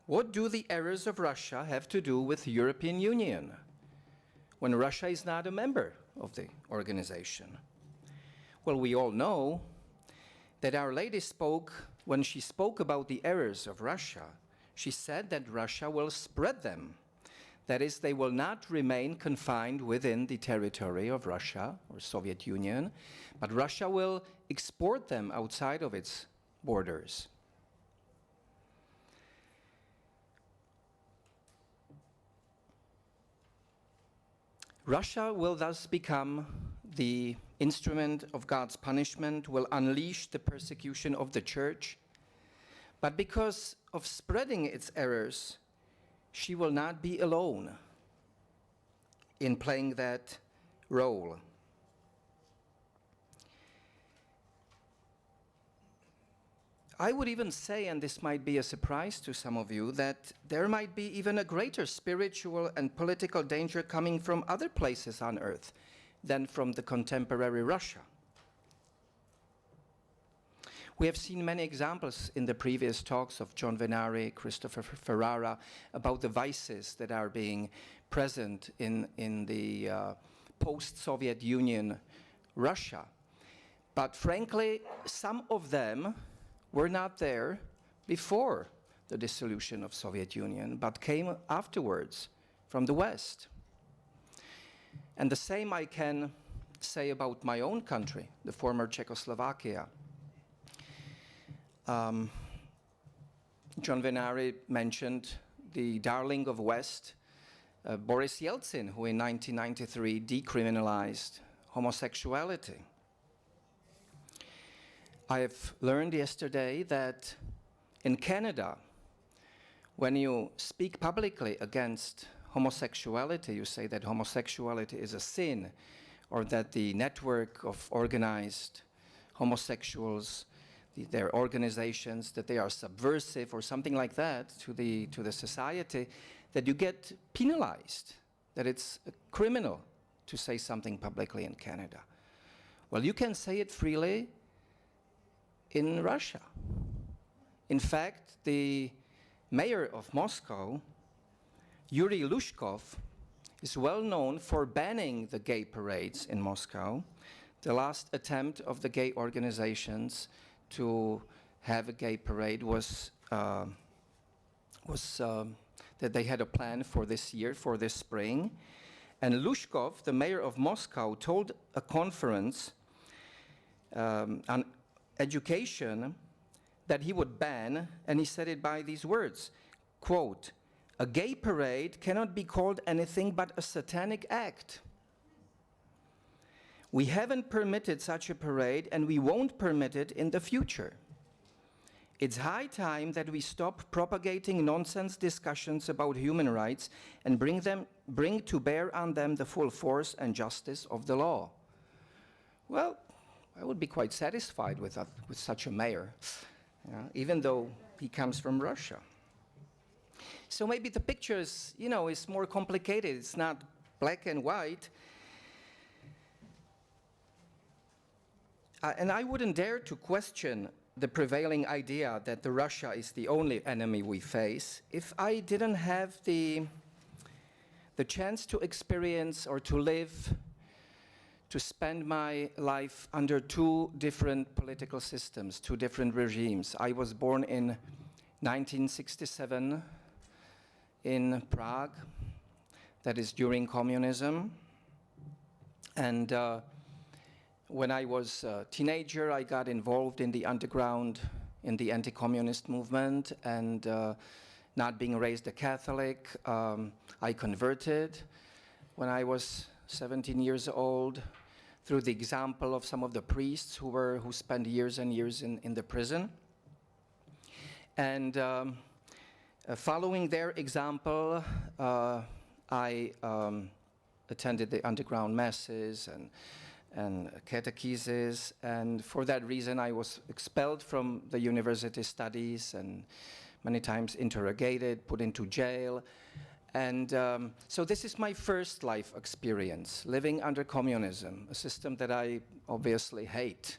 What do the errors of Russia have to do with the European Union when Russia is not a member of the organization? Well, we all know that Our Lady spoke, when she spoke about the errors of Russia, she said that Russia will spread them. That is, they will not remain confined within the territory of Russia or Soviet Union, but Russia will export them outside of its borders. Russia will thus become the instrument of God's punishment, will unleash the persecution of the Church. But because of spreading its errors, she will not be alone in playing that role. I would even say, and this might be a surprise to some of you, that there might be even a greater spiritual and political danger coming from other places on earth than from the contemporary Russia. We have seen many examples in the previous talks of John Venari, Christopher Ferrara, about the vices that are being present in the post-Soviet Union Russia. But frankly, some of them were not there before the dissolution of Soviet Union, but came afterwards from the West. And the same I can say about my own country, the former Czechoslovakia. John Venari mentioned the darling of West, Boris Yeltsin, who in 1993 decriminalized homosexuality. I have learned yesterday that in Canada, when you speak publicly against homosexuality, you say that homosexuality is a sin, or that the network of organized homosexuals, their organizations, that they are subversive or something like that to the society, that you get penalized, that it's criminal to say something publicly in Canada. Well, you can say it freely in Russia. In fact, the mayor of Moscow, Yuri Lushkov, is well known for banning the gay parades in Moscow. The last attempt of the gay organizations to have a gay parade was that they had a plan for this year, for this spring. And Lushkov, the mayor of Moscow, told a conference on education that he would ban, and he said it by these words, quote, "A gay parade cannot be called anything but a satanic act. We haven't permitted such a parade, and we won't permit it in the future. It's high time that we stop propagating nonsense discussions about human rights and bring to bear on them the full force and justice of the law." Well, I would be quite satisfied with that, with such a mayor, even though he comes from Russia. So maybe the picture is, is more complicated. It's not black and white. And I wouldn't dare to question the prevailing idea that the Russia is the only enemy we face if I didn't have the chance to experience or to live, to spend my life under two different political systems, two different regimes. I was born in 1967 in Prague, that is during communism. And when I was a teenager, I got involved in the underground, in the anti-communist movement, and not being raised a Catholic, I converted when I was 17 years old through the example of some of the priests who spent years and years in the prison. And following their example, I attended the underground masses and catechesis, and for that reason I was expelled from the university studies and many times interrogated, put into jail. And so this is my first life experience, living under communism, a system that I obviously hate.